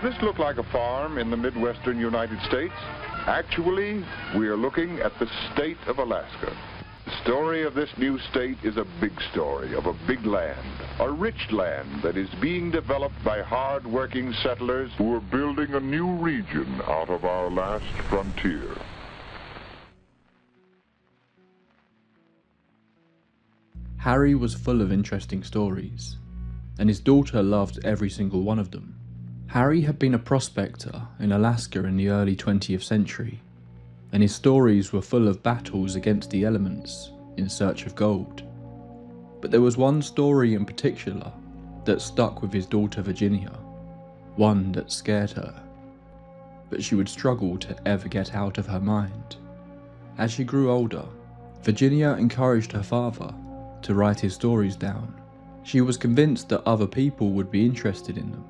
this look like a farm in the Midwestern United States? Actually, we are looking at the state of Alaska. The story of this new state is a big story of a big land, a rich land that is being developed by hard-working settlers who are building a new region out of our last frontier. Harry was full of interesting stories, and his daughter loved every single one of them. Harry had been a prospector in Alaska in the early 20th century, and his stories were full of battles against the elements in search of gold. But there was one story in particular that stuck with his daughter Virginia, one that scared her, but she would struggle to ever get out of her mind. As she grew older, Virginia encouraged her father to write his stories down. She was convinced that other people would be interested in them,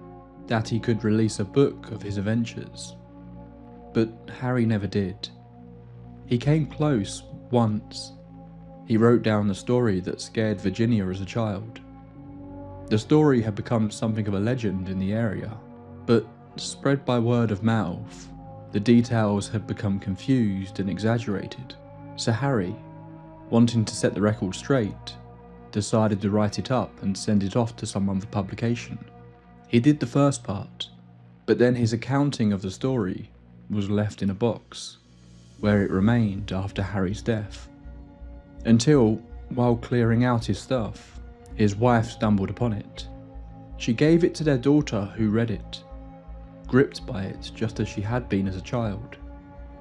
that he could release a book of his adventures. But Harry never did. He came close once. He wrote down the story that scared Virginia as a child. The story had become something of a legend in the area, but spread by word of mouth, the details had become confused and exaggerated. So Harry, wanting to set the record straight, decided to write it up and send it off to someone for publication. He did the first part, but then his accounting of the story was left in a box, where it remained after Harry's death. Until, while clearing out his stuff, his wife stumbled upon it. She gave it to their daughter, who read it, gripped by it just as she had been as a child.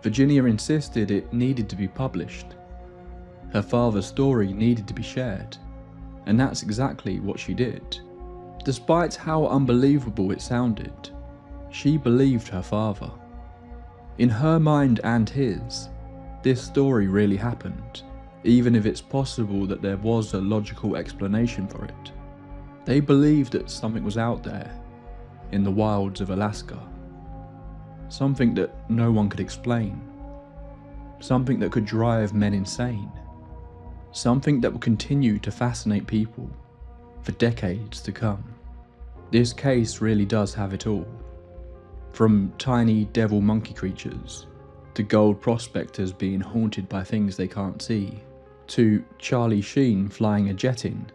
Virginia insisted it needed to be published. Her father's story needed to be shared, and that's exactly what she did. Despite how unbelievable it sounded, she believed her father. In her mind and his, this story really happened, even if it's possible that there was a logical explanation for it. They believed that something was out there, in the wilds of Alaska. Something that no one could explain. Something that could drive men insane. Something that will continue to fascinate people for decades to come. This case really does have it all. From tiny devil monkey creatures, to gold prospectors being haunted by things they can't see, to Charlie Sheen flying a jet in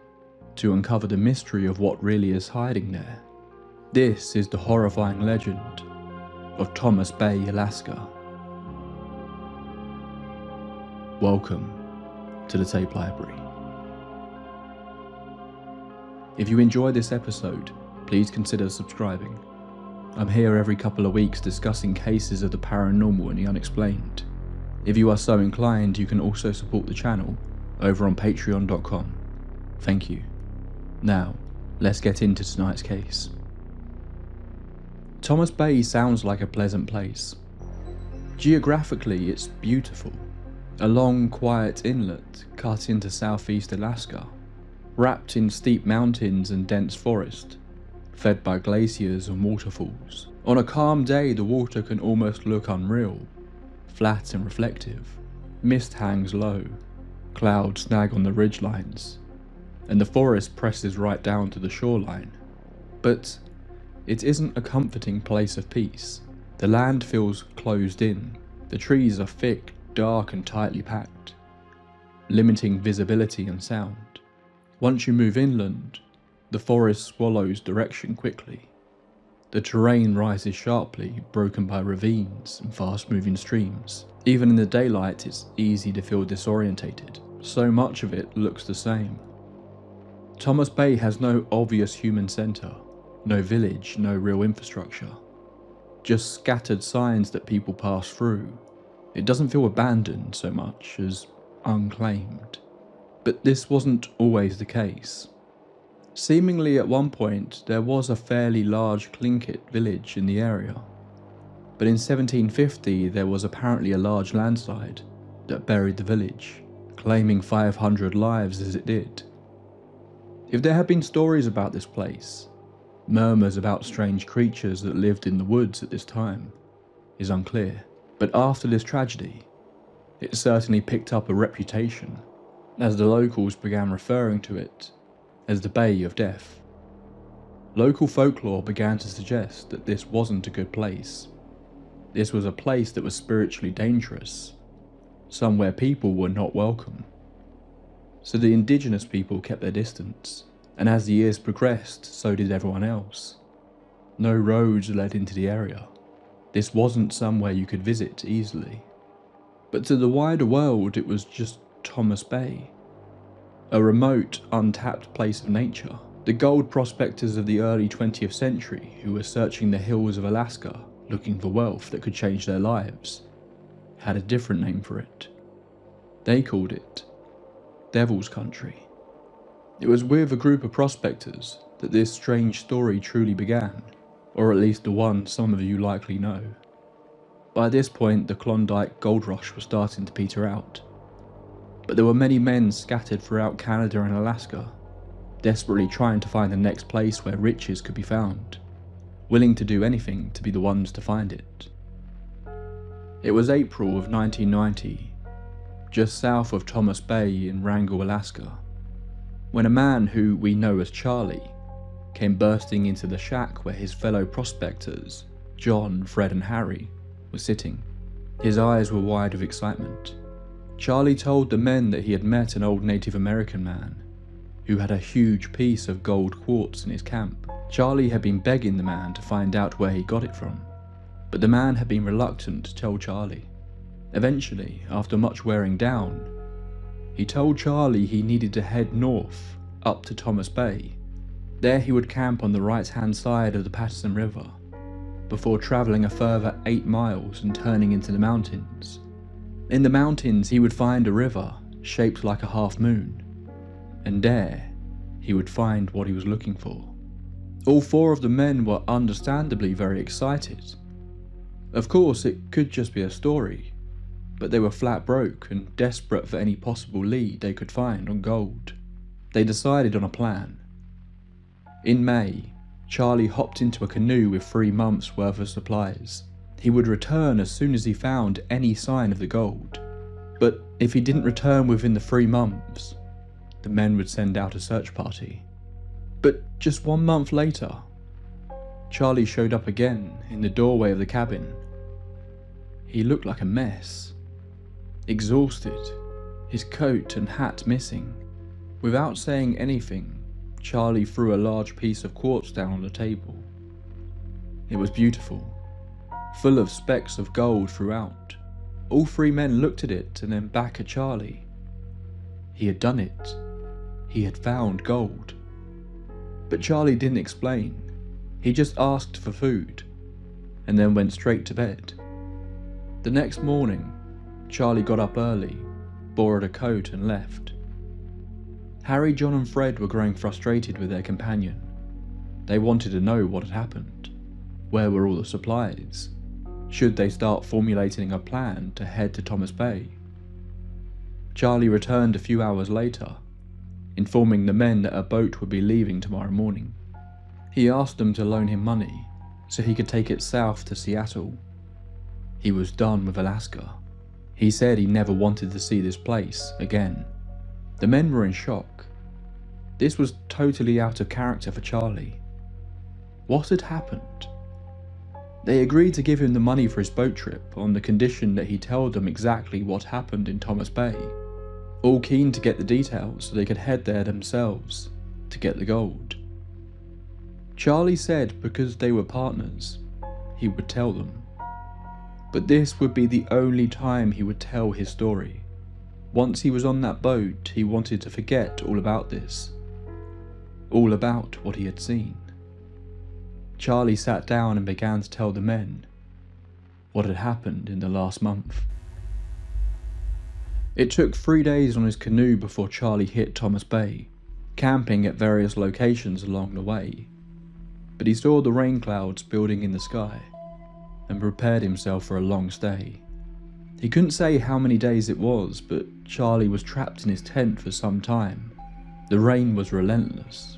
to uncover the mystery of what really is hiding there. This is the horrifying legend of Thomas Bay, Alaska. Welcome to the Tape Library. If you enjoy this episode, please consider subscribing. I'm here every couple of weeks discussing cases of the paranormal and the unexplained. If you are so inclined, you can also support the channel over on patreon.com. Thank you. Now, let's get into tonight's case. Thomas Bay sounds like a pleasant place. Geographically, it's beautiful. A long, quiet inlet cut into southeast Alaska, wrapped in steep mountains and dense forest, fed by glaciers and waterfalls. On a calm day, the water can almost look unreal, flat and reflective. Mist hangs low, clouds snag on the ridgelines, and the forest presses right down to the shoreline. But it isn't a comforting place of peace. The land feels closed in. The trees are thick, dark and tightly packed, limiting visibility and sound. Once you move inland, the forest swallows direction quickly. The terrain rises sharply, broken by ravines and fast-moving streams. Even in the daylight, it's easy to feel disorientated. So much of it looks the same. Thomas Bay has no obvious human centre, no village, no real infrastructure. Just scattered signs that people pass through. It doesn't feel abandoned so much as unclaimed. But this wasn't always the case. Seemingly at one point there was a fairly large Tlingit village in the area, but in 1750 there was apparently a large landslide that buried the village, claiming 500 lives as it did. If there had been stories about this place, murmurs about strange creatures that lived in the woods at this time, is unclear. But after this tragedy, it certainly picked up a reputation, as the locals began referring to it as the Bay of Death. Local folklore began to suggest that this wasn't a good place. This was a place that was spiritually dangerous, somewhere people were not welcome. So the indigenous people kept their distance, and as the years progressed, so did everyone else. No roads led into the area. This wasn't somewhere you could visit easily. But to the wider world, it was just Thomas Bay, a remote, untapped place of nature. The gold prospectors of the early 20th century who were searching the hills of Alaska looking for wealth that could change their lives had a different name for it. They called it Devil's Country. It was with a group of prospectors that this strange story truly began, or at least the one some of you likely know. By this point, the Klondike gold rush was starting to peter out, but there were many men scattered throughout Canada and Alaska, desperately trying to find the next place where riches could be found, willing to do anything to be the ones to find it. It was April of 1990, just south of Thomas Bay in Wrangell, Alaska, when a man who we know as Charlie came bursting into the shack where his fellow prospectors, John, Fred and Harry, were sitting. His eyes were wide with excitement. Charlie told the men that he had met an old Native American man who had a huge piece of gold quartz in his camp. Charlie had been begging the man to find out where he got it from, but the man had been reluctant to tell Charlie. Eventually, after much wearing down, he told Charlie he needed to head north, up to Thomas Bay. There he would camp on the right-hand side of the Paterson River, before travelling a further 8 miles and turning into the mountains. In the mountains he would find a river shaped like a half moon, and there he would find what he was looking for. All 4 of the men were understandably very excited. Of course, it could just be a story, but they were flat broke and desperate for any possible lead they could find on gold. They decided on a plan. In May, Charlie hopped into a canoe with 3 months' worth of supplies. He would return as soon as he found any sign of the gold, but if he didn't return within the 3 months, the men would send out a search party. But just 1 month later, Charlie showed up again in the doorway of the cabin. He looked like a mess, exhausted, his coat and hat missing. Without saying anything, Charlie threw a large piece of quartz down on the table. It was beautiful, full of specks of gold throughout. All 3 men looked at it and then back at Charlie. He had done it. He had found gold. But Charlie didn't explain. He just asked for food, and then went straight to bed. The next morning, Charlie got up early, borrowed a coat and left. Harry, John and Fred were growing frustrated with their companion. They wanted to know what had happened. Where were all the supplies? Should they start formulating a plan to head to Thomas Bay? Charlie returned a few hours later, informing the men that a boat would be leaving tomorrow morning. He asked them to loan him money so he could take it south to Seattle. He was done with Alaska. He said he never wanted to see this place again. The men were in shock. This was totally out of character for Charlie. What had happened? They agreed to give him the money for his boat trip on the condition that he tell them exactly what happened in Thomas Bay, all keen to get the details so they could head there themselves to get the gold. Charlie said because they were partners, he would tell them. But this would be the only time he would tell his story. Once he was on that boat, he wanted to forget all about this, all about what he had seen. Charlie sat down and began to tell the men what had happened in the last month. It took 3 days on his canoe before Charlie hit Thomas Bay, camping at various locations along the way. But he saw the rain clouds building in the sky and prepared himself for a long stay. He couldn't say how many days it was, but Charlie was trapped in his tent for some time. The rain was relentless.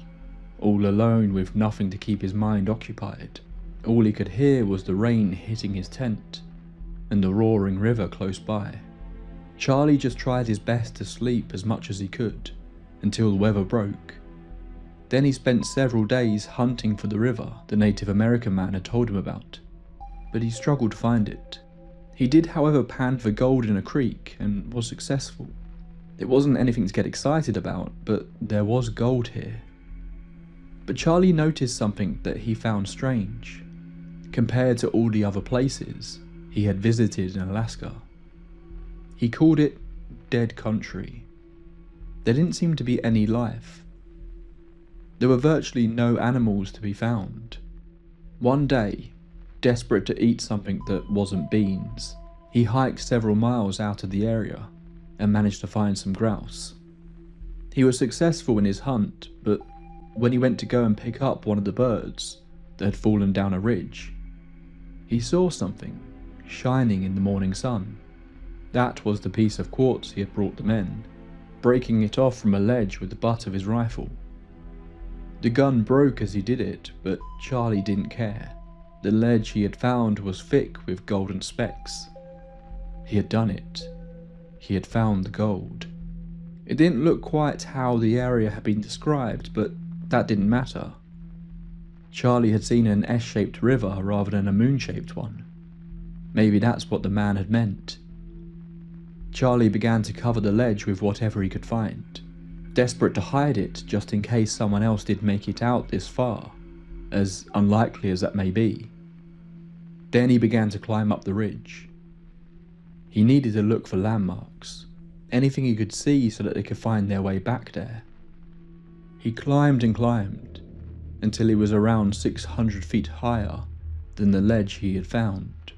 All alone with nothing to keep his mind occupied. All he could hear was the rain hitting his tent and the roaring river close by. Charlie just tried his best to sleep as much as he could until the weather broke. Then he spent several days hunting for the river the Native American man had told him about, but he struggled to find it. He did, however, pan for gold in a creek and was successful. It wasn't anything to get excited about, but there was gold here. But Charlie noticed something that he found strange, compared to all the other places he had visited in Alaska. He called it dead country. There didn't seem to be any life. There were virtually no animals to be found. One day, desperate to eat something that wasn't beans, he hiked several miles out of the area and managed to find some grouse. He was successful in his hunt, but when he went to go and pick up one of the birds that had fallen down a ridge, he saw something shining in the morning sun. That was the piece of quartz he had brought the men, breaking it off from a ledge with the butt of his rifle. The gun broke as he did it, but Charlie didn't care. The ledge he had found was thick with golden specks. He had done it. He had found the gold. It didn't look quite how the area had been described, but that didn't matter. Charlie had seen an S-shaped river rather than a moon-shaped one. Maybe that's what the man had meant. Charlie began to cover the ledge with whatever he could find, desperate to hide it just in case someone else did make it out this far, as unlikely as that may be. Then he began to climb up the ridge. He needed to look for landmarks, anything he could see so that they could find their way back there. He climbed and climbed, until he was around 600 feet higher than the ledge he had found.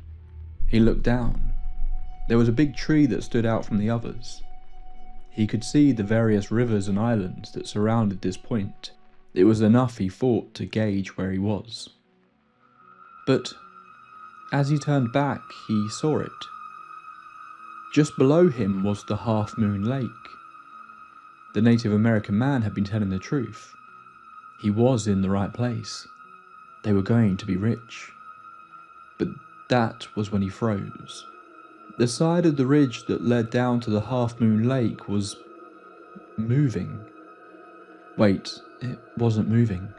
He looked down. There was a big tree that stood out from the others. He could see the various rivers and islands that surrounded this point. It was enough, he thought, to gauge where he was. But as he turned back, he saw it. Just below him was the Half Moon Lake. The Native American man had been telling the truth. He was in the right place. They were going to be rich. But that was when he froze. The side of the ridge that led down to the Half Moon Lake was moving. Wait, it wasn't moving.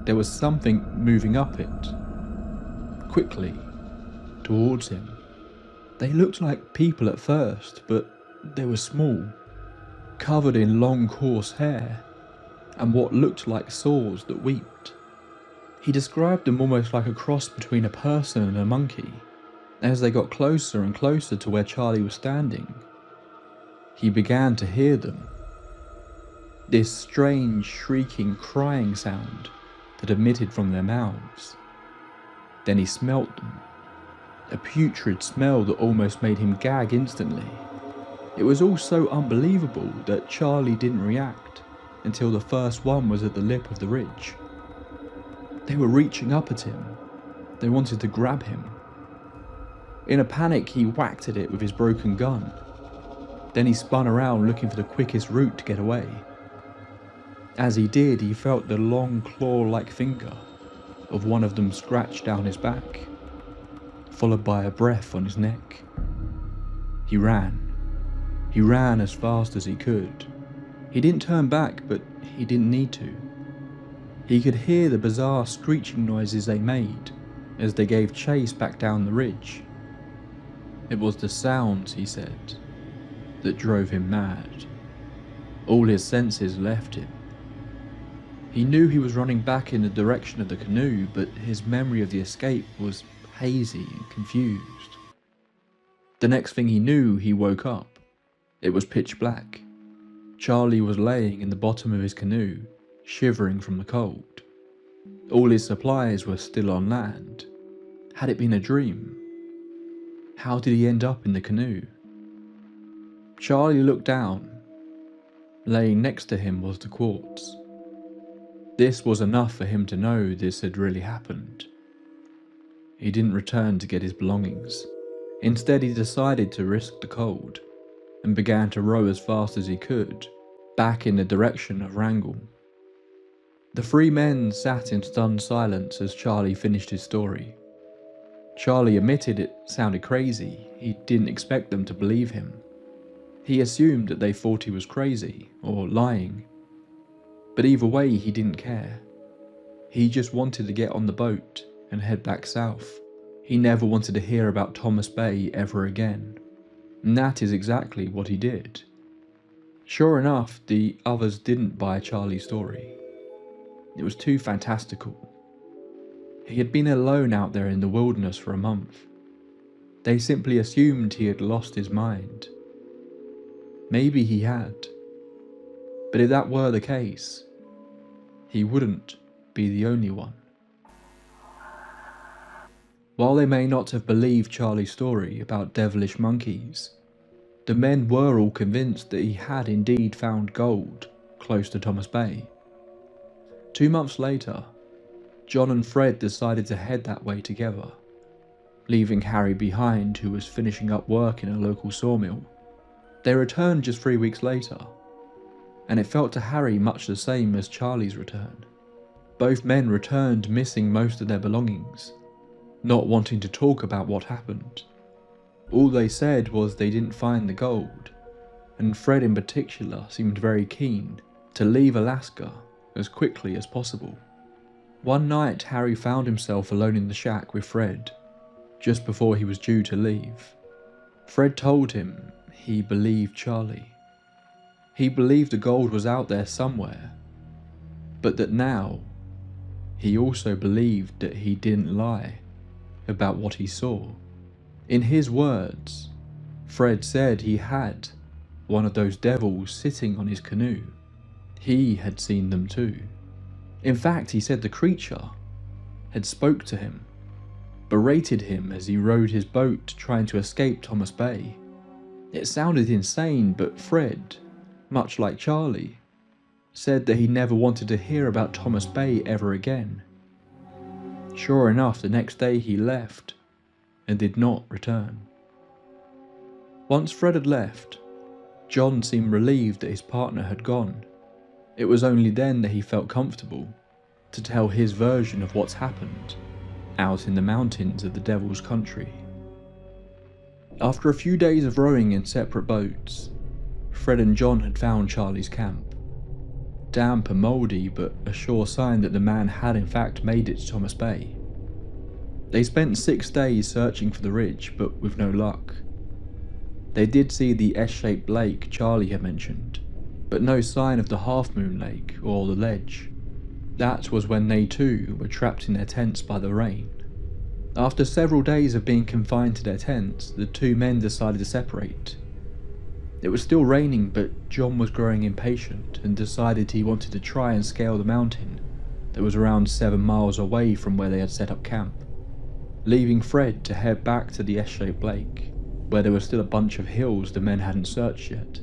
There was something moving up it. Quickly, towards him. They looked like people at first, but they were small, covered in long coarse hair, and what looked like saws that weeped. He described them almost like a cross between a person and a monkey. As they got closer and closer to where Charlie was standing, he began to hear them. This strange, shrieking, crying sound that emitted from their mouths. Then he smelt them. A putrid smell that almost made him gag instantly. It was all so unbelievable that Charlie didn't react until the first one was at the lip of the ridge. They were reaching up at him. They wanted to grab him. In a panic, he whacked at it with his broken gun. Then he spun around looking for the quickest route to get away. As he did, he felt the long claw-like finger of one of them scratch down his back, followed by a breath on his neck. He ran. He ran as fast as he could. He didn't turn back, but he didn't need to. He could hear the bizarre screeching noises they made as they gave chase back down the ridge. It was the sounds, he said, that drove him mad. All his senses left him. He knew he was running back in the direction of the canoe, but his memory of the escape was hazy and confused. The next thing he knew, he woke up. It was pitch black. Charlie was laying in the bottom of his canoe, shivering from the cold. All his supplies were still on land. Had it been a dream? How did he end up in the canoe? Charlie looked down. Laying next to him was the quartz. This was enough for him to know this had really happened. He didn't return to get his belongings. Instead, he decided to risk the cold and began to row as fast as he could, back in the direction of Wrangell. The three men sat in stunned silence as Charlie finished his story. Charlie admitted it sounded crazy. He didn't expect them to believe him. He assumed that they thought he was crazy or lying. But either way, he didn't care. He just wanted to get on the boat and head back south. He never wanted to hear about Thomas Bay ever again. And that is exactly what he did. Sure enough, the others didn't buy Charlie's story. It was too fantastical. He had been alone out there in the wilderness for a month. They simply assumed he had lost his mind. Maybe he had. But if that were the case, he wouldn't be the only one. While they may not have believed Charlie's story about devilish monkeys, the men were all convinced that he had indeed found gold close to Thomas Bay. 2 months later, John and Fred decided to head that way together, leaving Harry behind, who was finishing up work in a local sawmill. They returned just 3 weeks later, and it felt to Harry much the same as Charlie's return. Both men returned missing most of their belongings, not wanting to talk about what happened. All they said was they didn't find the gold, and Fred in particular seemed very keen to leave Alaska as quickly as possible. One night, Harry found himself alone in the shack with Fred, just before he was due to leave. Fred told him he believed Charlie. He believed the gold was out there somewhere, but that now, he also believed that he didn't lie about what he saw. In his words, Fred said he had one of those devils sitting on his canoe. He had seen them too. In fact, he said the creature had spoke to him, berated him as he rowed his boat trying to escape Thomas Bay. It sounded insane, but Fred, much like Charlie, said that he never wanted to hear about Thomas Bay ever again. Sure enough, the next day he left and did not return. Once Fred had left, John seemed relieved that his partner had gone. It was only then that he felt comfortable to tell his version of what's happened out in the mountains of the Devil's Country. After a few days of rowing in separate boats, Fred and John had found Charlie's camp. Damp and mouldy, but a sure sign that the man had in fact made it to Thomas Bay. They spent 6 days searching for the ridge, but with no luck. They did see the S-shaped lake Charlie had mentioned, but no sign of the half-moon lake or the ledge. That was when they too were trapped in their tents by the rain. After several days of being confined to their tents, the two men decided to separate. It was still raining, but John was growing impatient and decided he wanted to try and scale the mountain that was around 7 miles away from where they had set up camp, leaving Fred to head back to the S-shaped lake, where there was still a bunch of hills the men hadn't searched yet.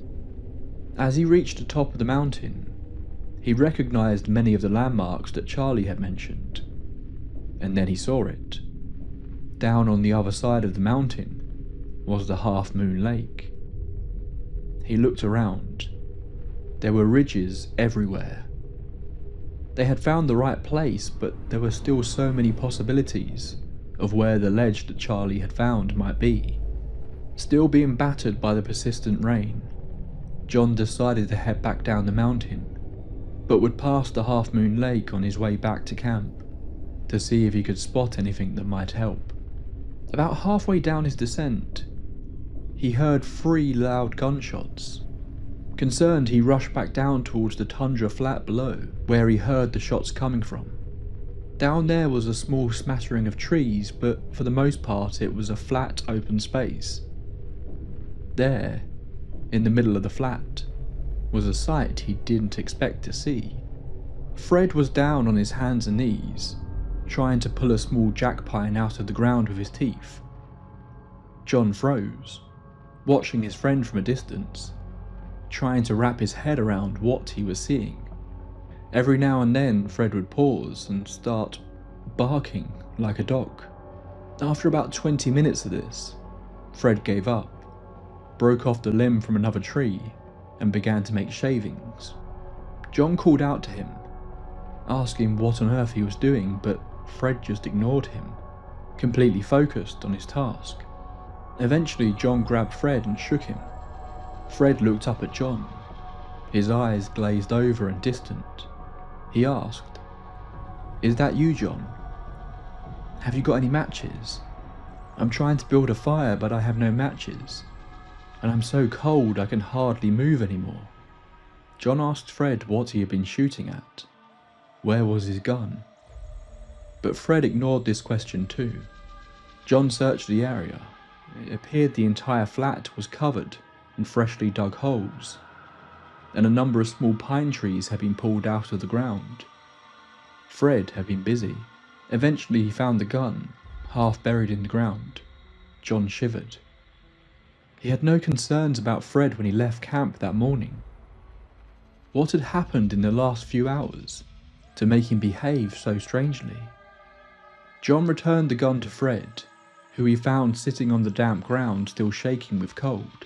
As he reached the top of the mountain, he recognised many of the landmarks that Charlie had mentioned, and then he saw it. Down on the other side of the mountain was the half-moon lake. He looked around. There were ridges everywhere. They had found the right place, but there were still so many possibilities of where the ledge that Charlie had found might be. Still being battered by the persistent rain, John decided to head back down the mountain, but would pass the half-moon lake on his way back to camp to see if he could spot anything that might help. About halfway down his descent, he heard 3 loud gunshots. Concerned, he rushed back down towards the tundra flat below, where he heard the shots coming from. Down there was a small smattering of trees, but for the most part it was a flat, open space. There, in the middle of the flat, was a sight he didn't expect to see. Fred was down on his hands and knees, trying to pull a small jackpine out of the ground with his teeth. John froze, watching his friend from a distance, trying to wrap his head around what he was seeing. Every now and then Fred would pause and start barking like a dog. After about 20 minutes of this, Fred gave up, broke off the limb from another tree, and began to make shavings. John called out to him, asking what on earth he was doing, but Fred just ignored him, completely focused on his task. Eventually, John grabbed Fred and shook him. Fred looked up at John, his eyes glazed over and distant. He asked, "Is that you, John? Have you got any matches? I'm trying to build a fire, but I have no matches, and I'm so cold I can hardly move anymore." John asked Fred what he had been shooting at. Where was his gun? But Fred ignored this question too. John searched the area. It appeared the entire flat was covered in freshly dug holes, and a number of small pine trees had been pulled out of the ground. Fred had been busy. Eventually he found the gun, half buried in the ground. John shivered. He had no concerns about Fred when he left camp that morning. What had happened in the last few hours to make him behave so strangely? John returned the gun to Fred, who he found sitting on the damp ground still shaking with cold.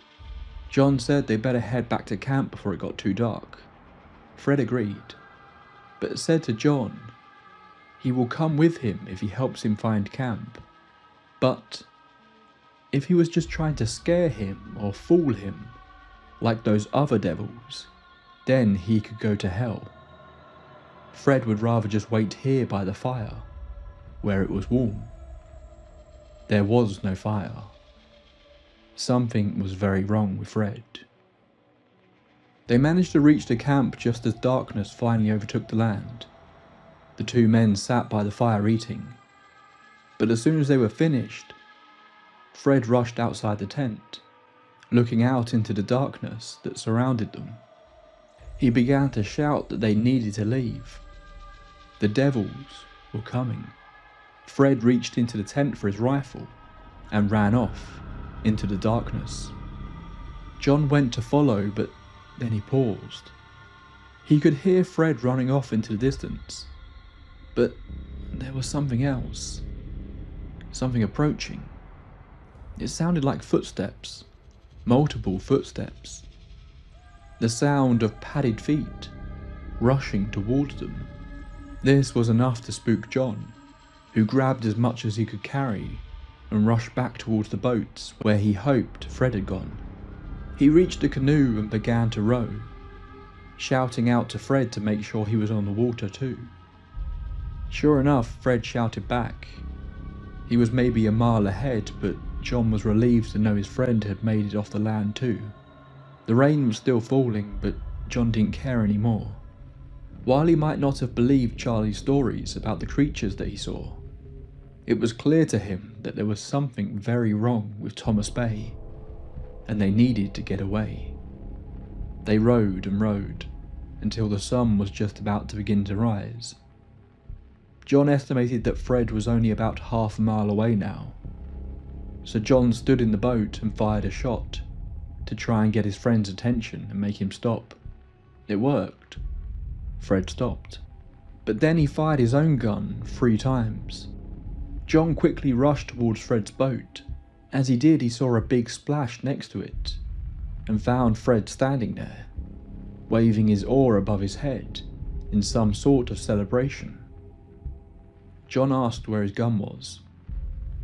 John said they better head back to camp before it got too dark. Fred agreed, but said to John he will come with him if he helps him find camp. But if he was just trying to scare him or fool him, like those other devils, then he could go to hell. Fred would rather just wait here by the fire, where it was warm. There was no fire. Something was very wrong with Fred. They managed to reach the camp just as darkness finally overtook the land. The two men sat by the fire eating, but as soon as they were finished, Fred rushed outside the tent, looking out into the darkness that surrounded them. He began to shout that they needed to leave. The devils were coming. Fred reached into the tent for his rifle and ran off into the darkness. John went to follow, but then he paused. He could hear Fred running off into the distance, but there was something else. Something approaching. It sounded like footsteps, multiple footsteps. The sound of padded feet rushing towards them. This was enough to spook John, who grabbed as much as he could carry and rushed back towards the boats where he hoped Fred had gone. He reached the canoe and began to row, shouting out to Fred to make sure he was on the water too. Sure enough, Fred shouted back. He was maybe a mile ahead, but John was relieved to know his friend had made it off the land too. The rain was still falling, but John didn't care anymore. While he might not have believed Charlie's stories about the creatures that he saw, it was clear to him that there was something very wrong with Thomas Bay, and they needed to get away. They rowed and rowed until the sun was just about to begin to rise. John estimated that Fred was only about half a mile away now, so John stood in the boat and fired a shot to try and get his friend's attention and make him stop. It worked. Fred stopped. But then he fired his own gun 3 times. John quickly rushed towards Fred's boat. As he did, he saw a big splash next to it and found Fred standing there, waving his oar above his head in some sort of celebration. John asked where his gun was.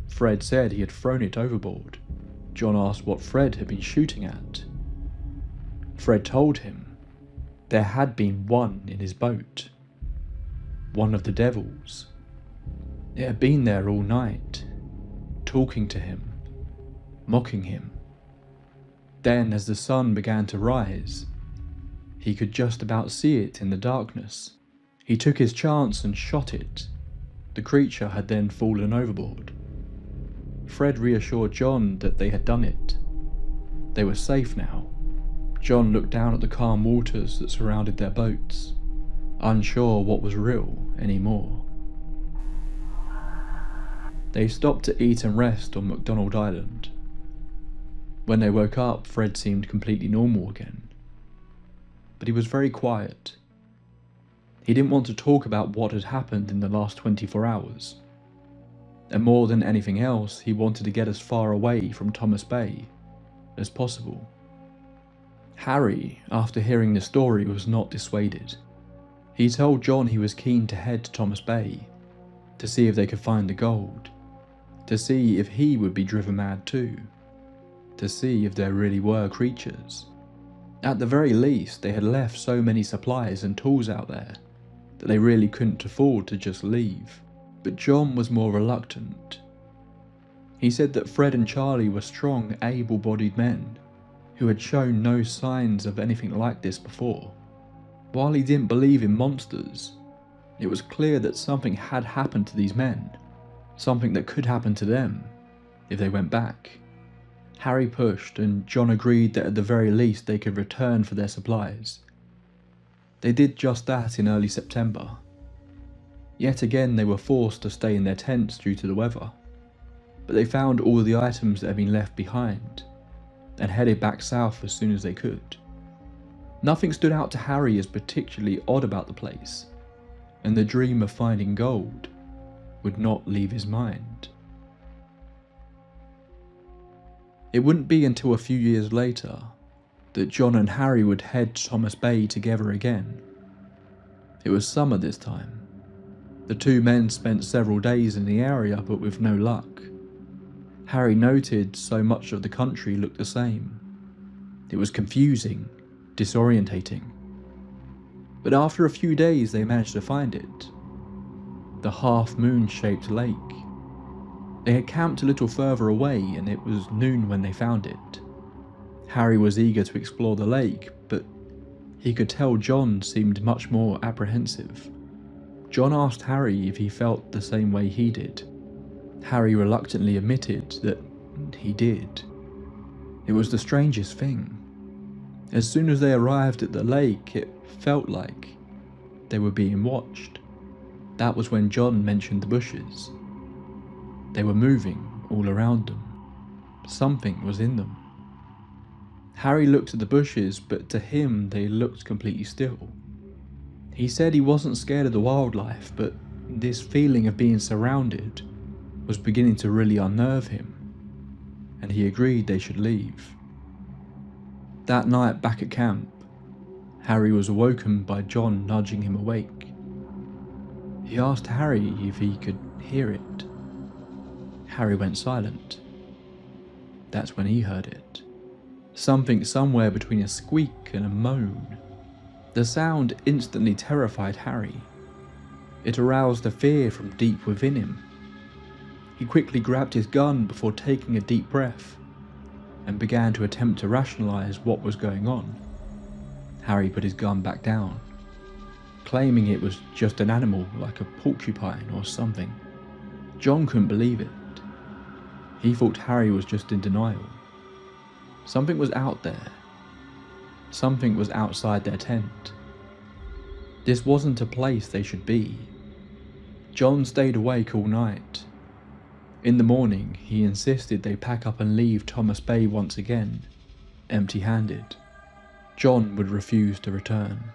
Fred said he had thrown it overboard. John asked what Fred had been shooting at. Fred told him there had been one in his boat. One of the devils. It had been there all night, talking to him, mocking him. Then, as the sun began to rise, he could just about see it in the darkness. He took his chance and shot it. The creature had then fallen overboard. Fred reassured John that they had done it. They were safe now. John looked down at the calm waters that surrounded their boats, unsure what was real anymore. They stopped to eat and rest on McDonald Island. When they woke up, Fred seemed completely normal again. But he was very quiet. He didn't want to talk about what had happened in the last 24 hours. And more than anything else, he wanted to get as far away from Thomas Bay as possible. Harry, after hearing the story, was not dissuaded. He told John he was keen to head to Thomas Bay, to see if they could find the gold, to see if he would be driven mad too, to see if there really were creatures. At the very least, they had left so many supplies and tools out there that they really couldn't afford to just leave, but John was more reluctant. He said that Fred and Charlie were strong, able-bodied men who had shown no signs of anything like this before. While he didn't believe in monsters, it was clear that something had happened to these men, something that could happen to them if they went back. Harry pushed, and John agreed that at the very least they could return for their supplies. They did just that in early September. Yet again they were forced to stay in their tents due to the weather, but they found all the items that had been left behind and headed back south as soon as they could. Nothing stood out to Harry as particularly odd about the place, and the dream of finding gold would not leave his mind. It wouldn't be until a few years later that John and Harry would head to Thomas Bay together again. It was summer this time. The two men spent several days in the area, but with no luck. Harry noted so much of the country looked the same. It was confusing, disorientating. But after a few days they managed to find it. The half-moon shaped lake. They had camped a little further away and it was noon when they found it. Harry was eager to explore the lake, but he could tell John seemed much more apprehensive. John asked Harry if he felt the same way he did. Harry reluctantly admitted that he did. It was the strangest thing. As soon as they arrived at the lake, it felt like they were being watched. That was when John mentioned the bushes. They were moving all around them. Something was in them. Harry looked at the bushes, but to him they looked completely still. He said he wasn't scared of the wildlife, but this feeling of being surrounded was beginning to really unnerve him, and he agreed they should leave. That night back at camp, Harry was awoken by John nudging him awake. He asked Harry if he could hear it. Harry went silent. That's when he heard it. Something somewhere between a squeak and a moan. The sound instantly terrified Harry. It aroused a fear from deep within him. He quickly grabbed his gun before taking a deep breath and began to attempt to rationalize what was going on. Harry put his gun back down, claiming it was just an animal like a porcupine or something. John couldn't believe it. He thought Harry was just in denial. Something was out there. Something was outside their tent. This wasn't a place they should be. John stayed awake all night. In the morning, he insisted they pack up and leave Thomas Bay once again, empty-handed. John would refuse to return.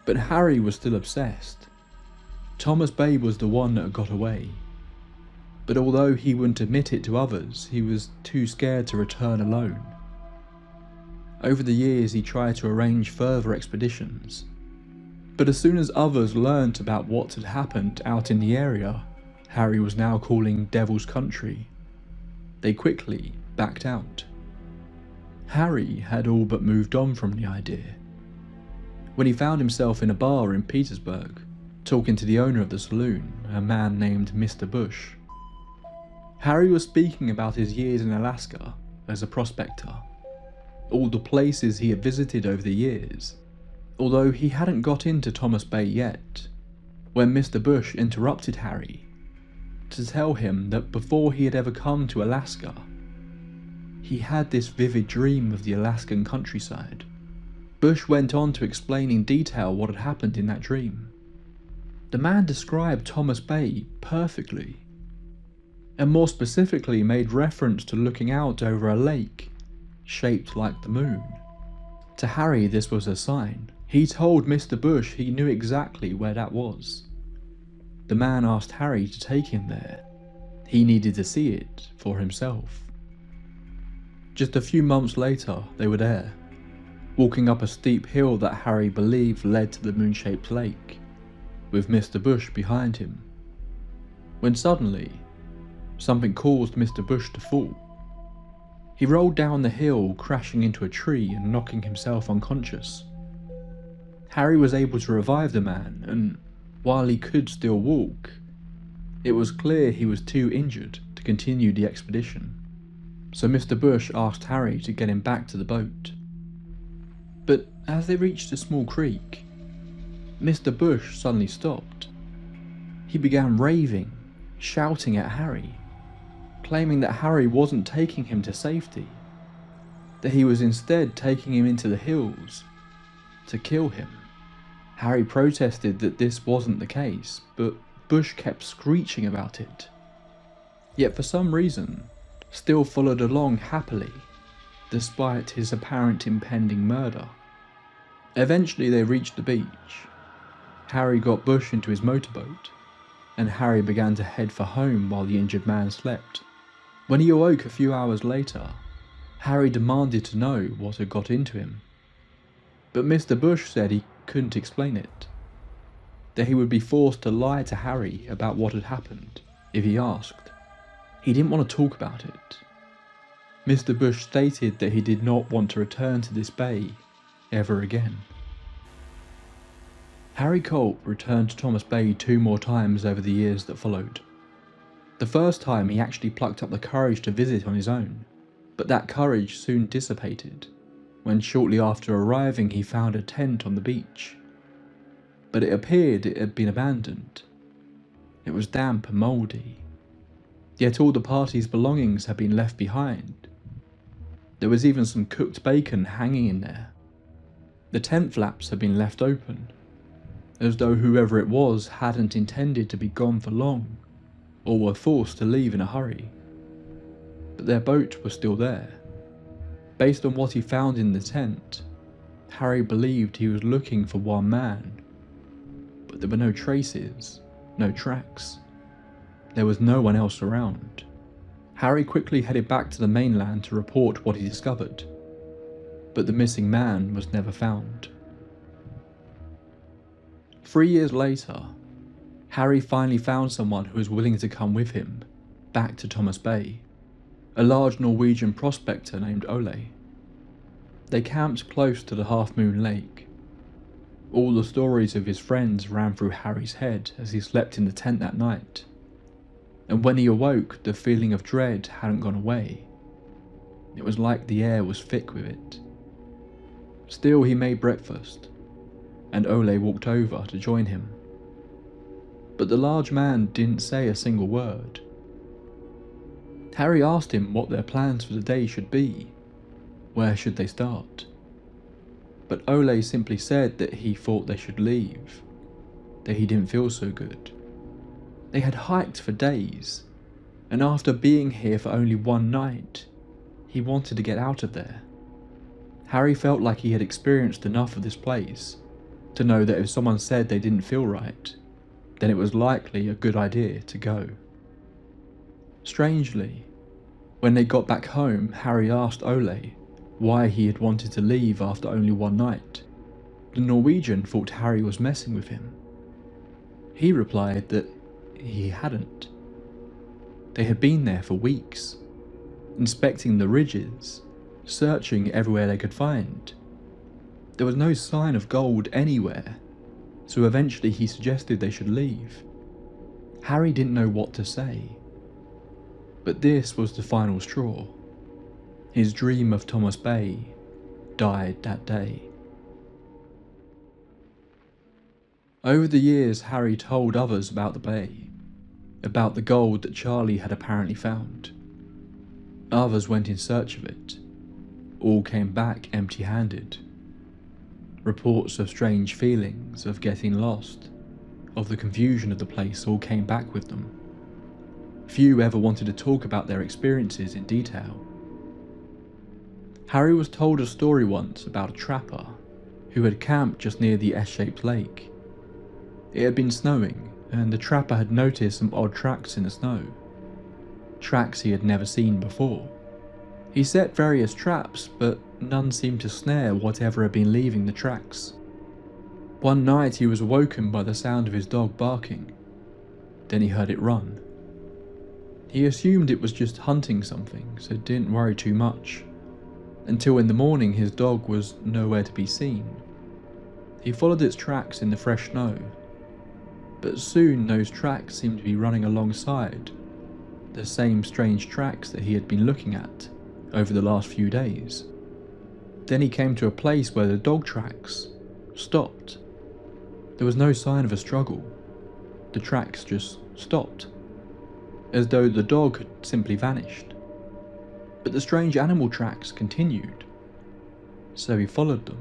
But Harry was still obsessed. Thomas Bay was the one that had got away. But although he wouldn't admit it to others, he was too scared to return alone. Over the years, he tried to arrange further expeditions. But as soon as others learnt about what had happened out in the area Harry was now calling Devil's Country, they quickly backed out. Harry had all but moved on from the idea. When he found himself in a bar in Petersburg, talking to the owner of the saloon, a man named Mr. Bush. Harry was speaking about his years in Alaska as a prospector, all the places he had visited over the years, although he hadn't got into Thomas Bay yet, when Mr. Bush interrupted Harry to tell him that before he had ever come to Alaska, he had this vivid dream of the Alaskan countryside. Bush went on to explain in detail what had happened in that dream. The man described Thomas Bay perfectly, and more specifically made reference to looking out over a lake shaped like the moon. To Harry, this was a sign. He told Mr. Bush he knew exactly where that was. The man asked Harry to take him there. He needed to see it for himself. Just a few months later, they were there, walking up a steep hill that Harry believed led to the moon-shaped lake, with Mr. Bush behind him. When suddenly, something caused Mr. Bush to fall. He rolled down the hill, crashing into a tree and knocking himself unconscious. Harry was able to revive the man, and while he could still walk, it was clear he was too injured to continue the expedition. So Mr. Bush asked Harry to get him back to the boat. But as they reached a small creek, Mr. Bush suddenly stopped. He began raving, shouting at Harry, claiming that Harry wasn't taking him to safety, that he was instead taking him into the hills to kill him. Harry protested that this wasn't the case, but Bush kept screeching about it, yet for some reason still followed along happily, despite his apparent impending murder. Eventually they reached the beach. Harry got Bush into his motorboat, and Harry began to head for home while the injured man slept. When he awoke a few hours later, Harry demanded to know what had got into him. But Mr. Bush said he couldn't explain it, that he would be forced to lie to Harry about what had happened if he asked. He didn't want to talk about it. Mr. Bush stated that he did not want to return to this bay ever again. Harry Culp returned to Thomas Bay 2 more times over the years that followed. The first time he actually plucked up the courage to visit on his own, but that courage soon dissipated when shortly after arriving he found a tent on the beach. But it appeared it had been abandoned. It was damp and mouldy, yet all the party's belongings had been left behind. There was even some cooked bacon hanging in there. The tent flaps had been left open, as though whoever it was hadn't intended to be gone for long, or were forced to leave in a hurry. But their boat was still there. Based on what he found in the tent, Harry believed he was looking for one man, but there were no traces, no tracks. There was no one else around. Harry quickly headed back to the mainland to report what he discovered, but the missing man was never found. 3 years later, Harry finally found someone who was willing to come with him back to Thomas Bay, a large Norwegian prospector named Ole. They camped close to the Half Moon Lake. All the stories of his friends ran through Harry's head as he slept in the tent that night, and when he awoke, the feeling of dread hadn't gone away. It was like the air was thick with it. Still, he made breakfast, and Ole walked over to join him. But the large man didn't say a single word. Harry asked him what their plans for the day should be. Where should they start? But Ole simply said that he thought they should leave, that he didn't feel so good. They had hiked for days, and after being here for only one night, he wanted to get out of there. Harry felt like he had experienced enough of this place to know that if someone said they didn't feel right, then it was likely a good idea to go. Strangely, when they got back home, Harry asked Ole why he had wanted to leave after only one night. The Norwegian thought Harry was messing with him. He replied that he hadn't. They had been there for weeks, inspecting the ridges, searching everywhere they could find. There was no sign of gold anywhere, so eventually he suggested they should leave. Harry didn't know what to say, but this was the final straw. His dream of Thomas Bay died that day. Over the years, Harry told others about the bay, about the gold that Charlie had apparently found. Others went in search of it. All came back empty-handed. Reports of strange feelings, of getting lost, of the confusion of the place all came back with them. Few ever wanted to talk about their experiences in detail. Harry was told a story once about a trapper who had camped just near the S-shaped lake. It had been snowing, and the trapper had noticed some odd tracks in the snow. Tracks he had never seen before. He set various traps, but none seemed to snare whatever had been leaving the tracks. One night he was awoken by the sound of his dog barking. Then he heard it run. He assumed it was just hunting something, so didn't worry too much, until in the morning his dog was nowhere to be seen. He followed its tracks in the fresh snow, but soon those tracks seemed to be running alongside the same strange tracks that he had been looking at over the last few days. Then he came to a place where the dog tracks stopped. There was no sign of a struggle. The tracks just stopped, as though the dog had simply vanished. But the strange animal tracks continued, so he followed them,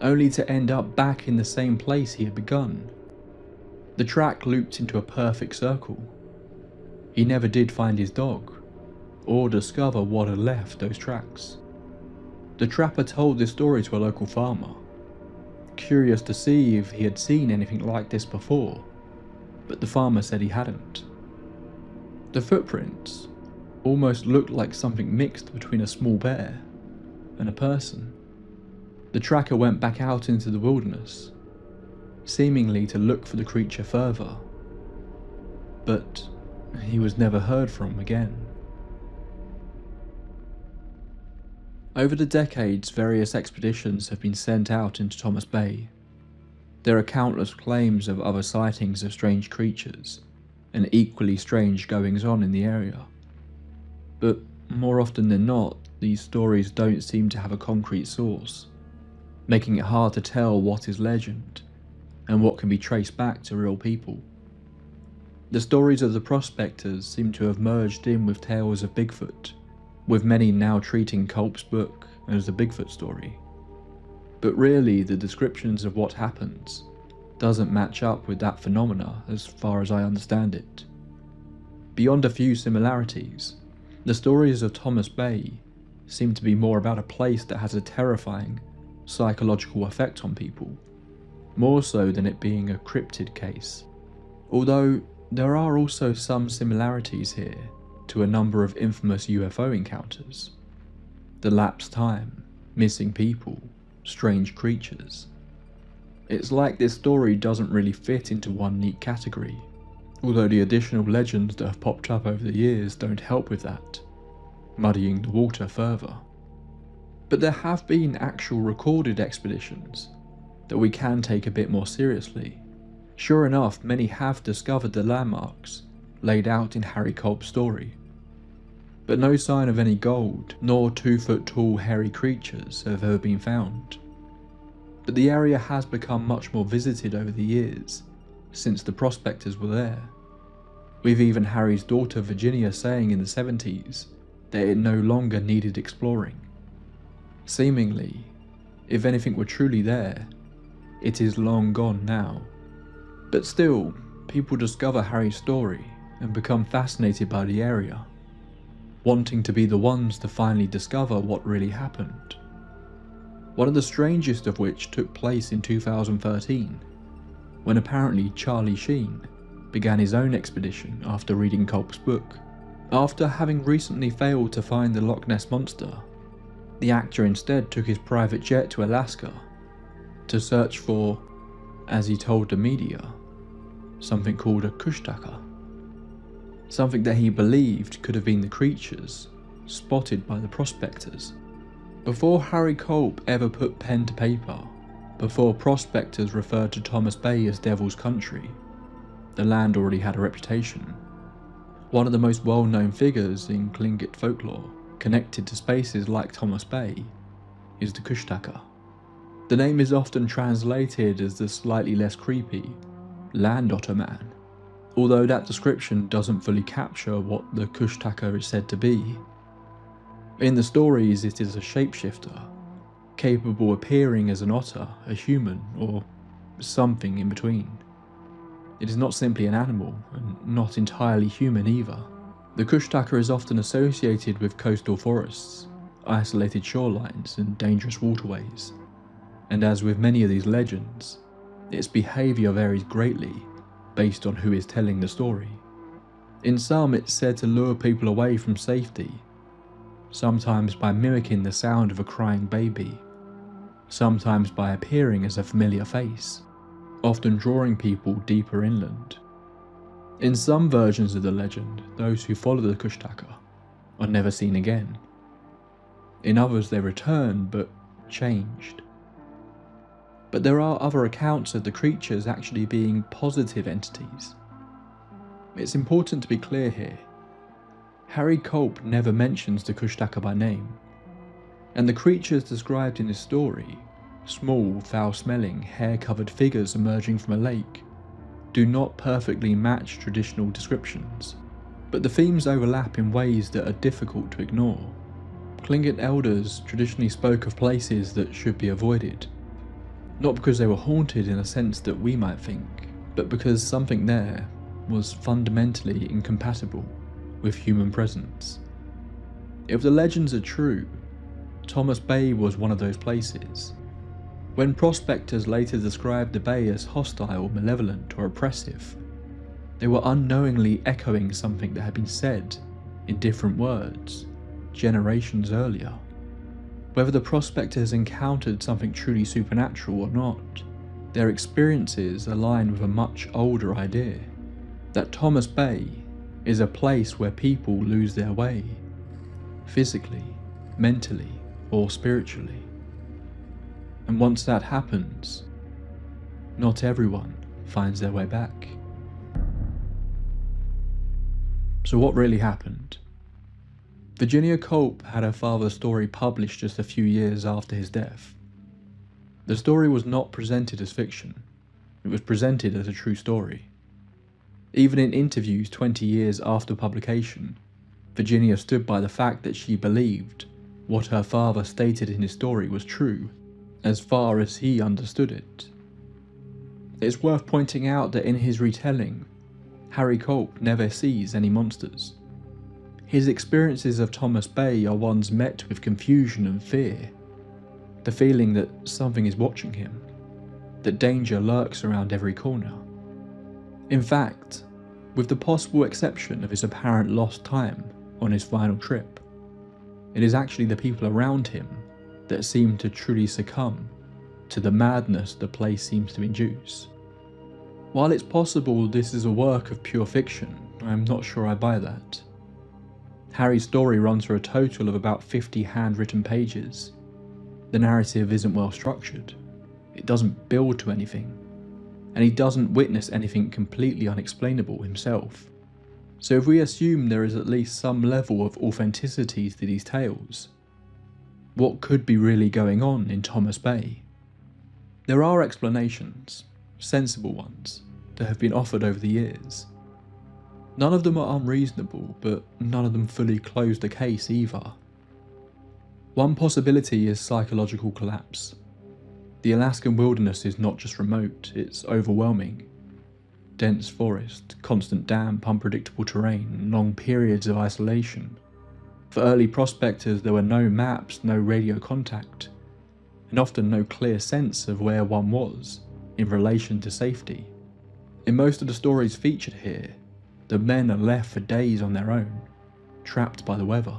only to end up back in the same place he had begun. The track looped into a perfect circle. He never did find his dog, or discover what had left those tracks. The trapper told this story to a local farmer, curious to see if he had seen anything like this before, but the farmer said he hadn't. The footprints almost looked like something mixed between a small bear and a person. The tracker went back out into the wilderness, seemingly to look for the creature further, but he was never heard from again. Over the decades, various expeditions have been sent out into Thomas Bay. There are countless claims of other sightings of strange creatures and equally strange goings-on in the area. But more often than not, these stories don't seem to have a concrete source, making it hard to tell what is legend and what can be traced back to real people. The stories of the prospectors seem to have merged in with tales of Bigfoot, with many now treating Culp's book as the Bigfoot story. But really, the descriptions of what happens doesn't match up with that phenomena as far as I understand it. Beyond a few similarities, the stories of Thomas Bay seem to be more about a place that has a terrifying psychological effect on people, more so than it being a cryptid case. Although there are also some similarities here to a number of infamous UFO encounters. The lapsed time, missing people, strange creatures. It's like this story doesn't really fit into one neat category, although the additional legends that have popped up over the years don't help with that, muddying the water further. But there have been actual recorded expeditions that we can take a bit more seriously. Sure enough, many have discovered the landmarks laid out in Harry Culp's story, but no sign of any gold nor 2-foot-tall hairy creatures have ever been found. But the area has become much more visited over the years since the prospectors were there, with even Harry's daughter Virginia saying in the 70s that it no longer needed exploring. Seemingly, if anything were truly there, it is long gone now. But still, people discover Harry's story and become fascinated by the area, wanting to be the ones to finally discover what really happened. One of the strangest of which took place in 2013, when apparently Charlie Sheen began his own expedition after reading Culp's book. After having recently failed to find the Loch Ness Monster, the actor instead took his private jet to Alaska to search for, as he told the media, something called a kushtaka, something that he believed could have been the creatures spotted by the prospectors. Before Harry Culp ever put pen to paper, before prospectors referred to Thomas Bay as Devil's Country, the land already had a reputation. One of the most well-known figures in Tlingit folklore, connected to spaces like Thomas Bay, is the kushtaka. The name is often translated as the slightly less creepy Land Otter Man, although that description doesn't fully capture what the kushtaka is said to be. In the stories, it is a shapeshifter, capable of appearing as an otter, a human, or something in between. It is not simply an animal, and not entirely human either. The kushtaka is often associated with coastal forests, isolated shorelines, and dangerous waterways. And as with many of these legends, its behaviour varies greatly based on who is telling the story. In some, it's said to lure people away from safety, sometimes by mimicking the sound of a crying baby, sometimes by appearing as a familiar face, often drawing people deeper inland. In some versions of the legend, those who follow the kushtaka are never seen again. In others they return, but changed. But there are other accounts of the creatures actually being positive entities. It's important to be clear here. Harry Culp never mentions the Kushtaka by name, and the creatures described in his story, small, foul-smelling, hair-covered figures emerging from a lake, do not perfectly match traditional descriptions, but the themes overlap in ways that are difficult to ignore. Tlingit elders traditionally spoke of places that should be avoided, not because they were haunted in a sense that we might think, but because something there was fundamentally incompatible with human presence. If the legends are true, Thomas Bay was one of those places. When prospectors later described the bay as hostile, malevolent, or oppressive, they were unknowingly echoing something that had been said in different words generations earlier. Whether the prospectors encountered something truly supernatural or not, their experiences align with a much older idea, that Thomas Bay is a place where people lose their way, physically, mentally, or spiritually. And once that happens, not everyone finds their way back. So what really happened? Virginia Culp had her father's story published just a few years after his death. The story was not presented as fiction, it was presented as a true story. Even in interviews 20 years after publication, Virginia stood by the fact that she believed what her father stated in his story was true, as far as he understood it. It's worth pointing out that in his retelling, Harry Culp never sees any monsters. His experiences of Thomas Bay are ones met with confusion and fear, the feeling that something is watching him, that danger lurks around every corner. In fact, with the possible exception of his apparent lost time on his final trip, it is actually the people around him that seem to truly succumb to the madness the place seems to induce. While it's possible this is a work of pure fiction, I'm not sure I buy that. Harry's story runs for a total of about 50 handwritten pages. The narrative isn't well structured, it doesn't build to anything, and he doesn't witness anything completely unexplainable himself. So if we assume there is at least some level of authenticity to these tales, what could be really going on in Thomas Bay? There are explanations, sensible ones, that have been offered over the years. None of them are unreasonable, but none of them fully close the case either. One possibility is psychological collapse. The Alaskan wilderness is not just remote, it's overwhelming. Dense forest, constant damp, unpredictable terrain, long periods of isolation. For early prospectors there were no maps, no radio contact, and often no clear sense of where one was in relation to safety. In most of the stories featured here, the men are left for days on their own, trapped by the weather.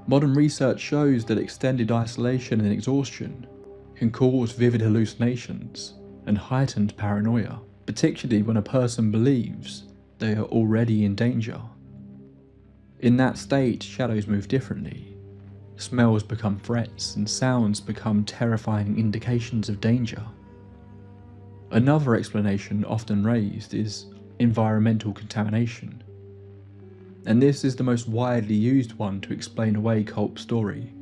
Modern research shows that extended isolation and exhaustion can cause vivid hallucinations and heightened paranoia, particularly when a person believes they are already in danger. In that state, shadows move differently. Smells become threats and sounds become terrifying indications of danger. Another explanation often raised is environmental contamination, and this is the most widely used one to explain away Culp's story.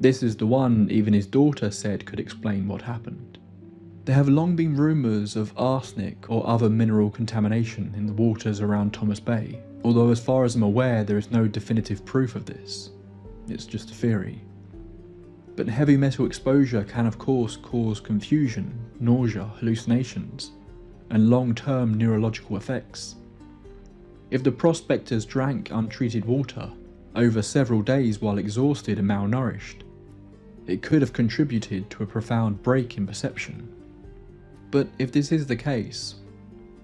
This is the one even his daughter said could explain what happened. There have long been rumours of arsenic or other mineral contamination in the waters around Thomas Bay, although as far as I'm aware there is no definitive proof of this. It's just a theory. But heavy metal exposure can of course cause confusion, nausea, hallucinations, and long-term neurological effects. If the prospectors drank untreated water over several days while exhausted and malnourished, it could have contributed to a profound break in perception. But if this is the case,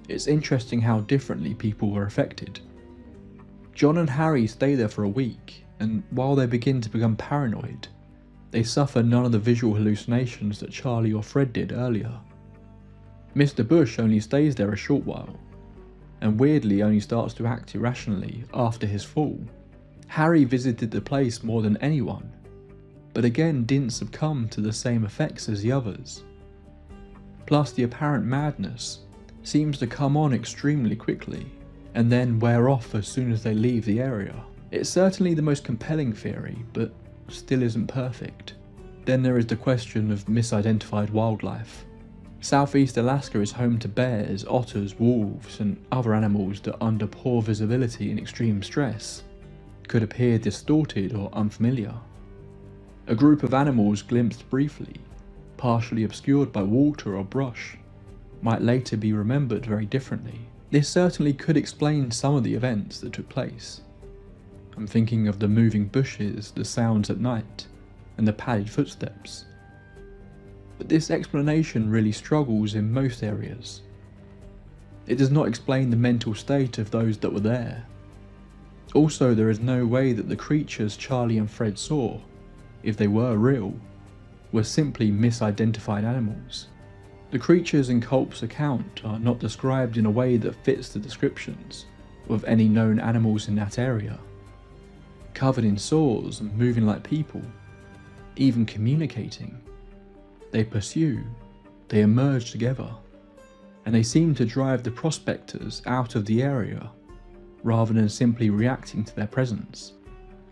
it's interesting how differently people were affected. John and Harry stay there for a week, and while they begin to become paranoid, they suffer none of the visual hallucinations that Charlie or Fred did earlier. Mr. Bush only stays there a short while, and weirdly only starts to act irrationally after his fall. Harry visited the place more than anyone, but again didn't succumb to the same effects as the others. Plus, the apparent madness seems to come on extremely quickly and then wear off as soon as they leave the area. It's certainly the most compelling theory, but still isn't perfect. Then there is the question of misidentified wildlife. Southeast Alaska is home to bears, otters, wolves, and other animals that, under poor visibility and extreme stress, could appear distorted or unfamiliar. A group of animals glimpsed briefly, partially obscured by water or brush, might later be remembered very differently. This certainly could explain some of the events that took place. I'm thinking of the moving bushes, the sounds at night, and the padded footsteps. But this explanation really struggles in most areas. It does not explain the mental state of those that were there. Also, there is no way that the creatures Charlie and Fred saw, if they were real, were simply misidentified animals. The creatures in Culp's account are not described in a way that fits the descriptions of any known animals in that area. Covered in sores and moving like people, even communicating. They pursue, they emerge together, and they seem to drive the prospectors out of the area rather than simply reacting to their presence.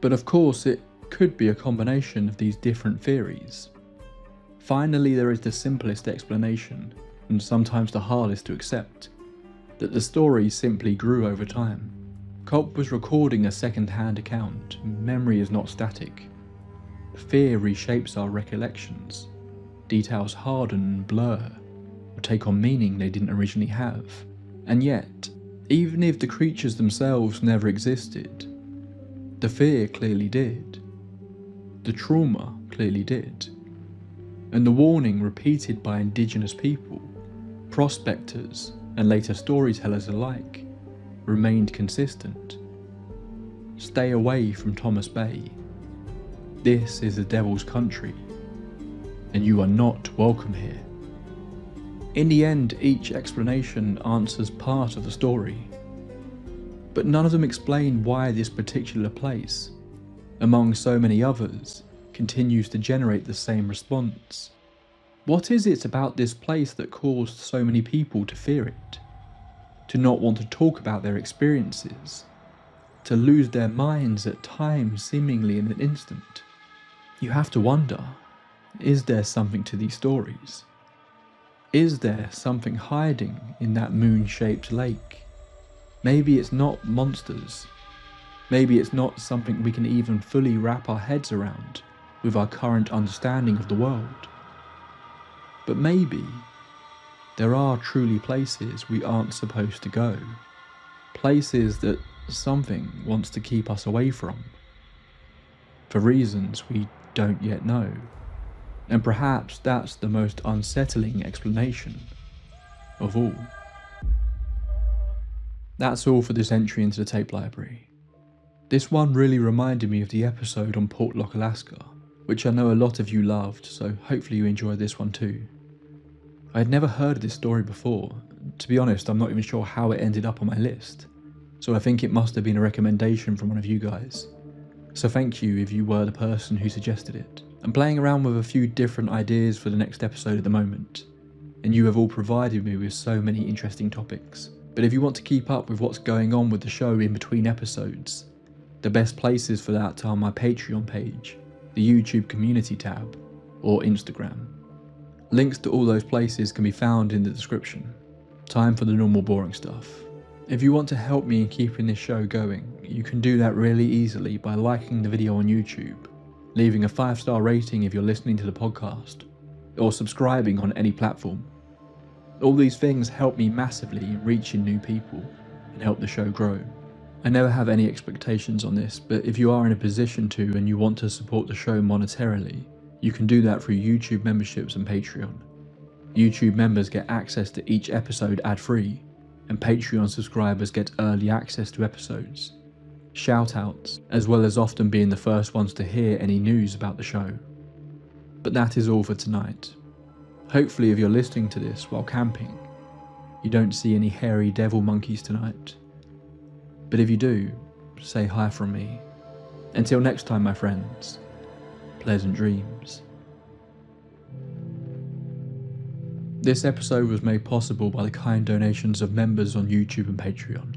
But of course, it could be a combination of these different theories. Finally, there is the simplest explanation, and sometimes the hardest to accept, that the story simply grew over time. Culp was recording a second-hand account. Memory is not static. Fear reshapes our recollections. Details harden and blur, or take on meaning they didn't originally have. And yet, even if the creatures themselves never existed, the fear clearly did. The trauma clearly did. And the warning repeated by indigenous people, prospectors, and later storytellers alike remained consistent. Stay away from Thomas Bay. This is the devil's country, and you are not welcome here. In the end, each explanation answers part of the story, but none of them explain why this particular place, among so many others, continues to generate the same response. What is it about this place that caused so many people to fear it? To not want to talk about their experiences? To lose their minds at times seemingly in an instant? You have to wonder, is there something to these stories? Is there something hiding in that moon-shaped lake? Maybe it's not monsters. Maybe it's not something we can even fully wrap our heads around with our current understanding of the world. But maybe there are truly places we aren't supposed to go. Places that something wants to keep us away from, for reasons we don't yet know. And perhaps that's the most unsettling explanation of all. That's all for this entry into the tape library. This one really reminded me of the episode on Portlock, Alaska, which I know a lot of you loved, so hopefully you enjoyed this one too. I had never heard of this story before. To be honest, I'm not even sure how it ended up on my list, so I think it must have been a recommendation from one of you guys. So thank you if you were the person who suggested it. I'm playing around with a few different ideas for the next episode at the moment, and you have all provided me with so many interesting topics. But if you want to keep up with what's going on with the show in between episodes, the best places for that are my Patreon page, the YouTube community tab, or Instagram. Links to all those places can be found in the description. Time for the normal boring stuff. If you want to help me in keeping this show going, you can do that really easily by liking the video on YouTube, leaving a 5-star rating if you're listening to the podcast, or subscribing on any platform. All these things help me massively in reaching new people and help the show grow. I never have any expectations on this, but if you are in a position to and you want to support the show monetarily, you can do that through YouTube memberships and Patreon. YouTube members get access to each episode ad-free, and Patreon subscribers get early access to episodes, shout-outs, as well as often being the first ones to hear any news about the show. But that is all for tonight. Hopefully if you're listening to this while camping, you don't see any hairy devil monkeys tonight. But if you do, say hi from me. Until next time, my friends, pleasant dreams. This episode was made possible by the kind donations of members on YouTube and Patreon.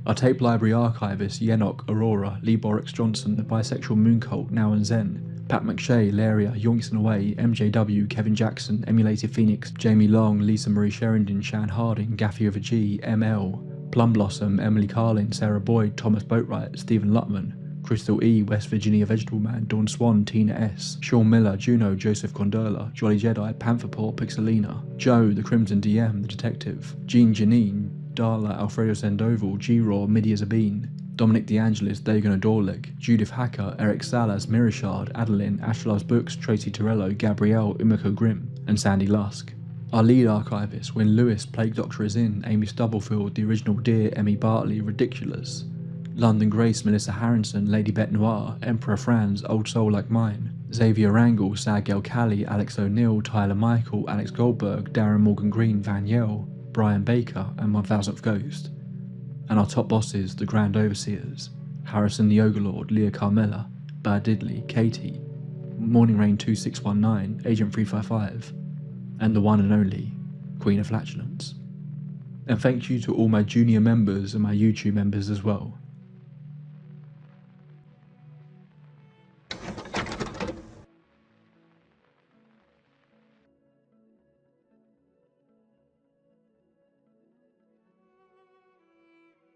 Our tape library archivists Yenok, Aurora, Lee Borix Johnson, The Bisexual Mooncult, Now and Zen, Pat McShay, Laria, Yoinks and Away, MJW, Kevin Jackson, Emulated Phoenix, Jamie Long, Lisa Marie Sherrington, Shan Harding, Gaffy over G, ML, Plum Blossom, Emily Carlin, Sarah Boyd, Thomas Boatwright, Stephen Lutman, Crystal E, West Virginia Vegetable Man, Dawn Swan, Tina S, Sean Miller, Juno, Joseph Condola, Jolly Jedi, Panther Paw, Pixelina, Joe, The Crimson DM, The Detective, Jean Janine, Darla, Alfredo Sandoval, G-Raw, Midia Zabine, Dominic DeAngelis, Dagon Adorleg, Judith Hacker, Eric Salas, Mirashard, Adeline, Ashlove's Books, Tracy Torello, Gabrielle, Umiko Grimm, and Sandy Lusk. Our lead archivists, Win Lewis, Plague Doctor is in, Amy Stubblefield, The Original Deer, Emmy Bartley, Ridiculous, London Grace, Melissa Harrison, Lady Bette Noir, Emperor Franz, Old Soul Like Mine, Xavier Rangel, Sagel Callie, Alex O'Neill, Tyler Michael, Alex Goldberg, Darren Morgan Green, Van Yell, Brian Baker, and 1000th Ghost. And our top bosses, the Grand Overseers, Harrison the Overlord, Leah Carmella, Bad Diddley, Katie, Morning Rain 2619, Agent 355, and the one and only Queen of Flatulence. And thank you to all my junior members and my YouTube members as well.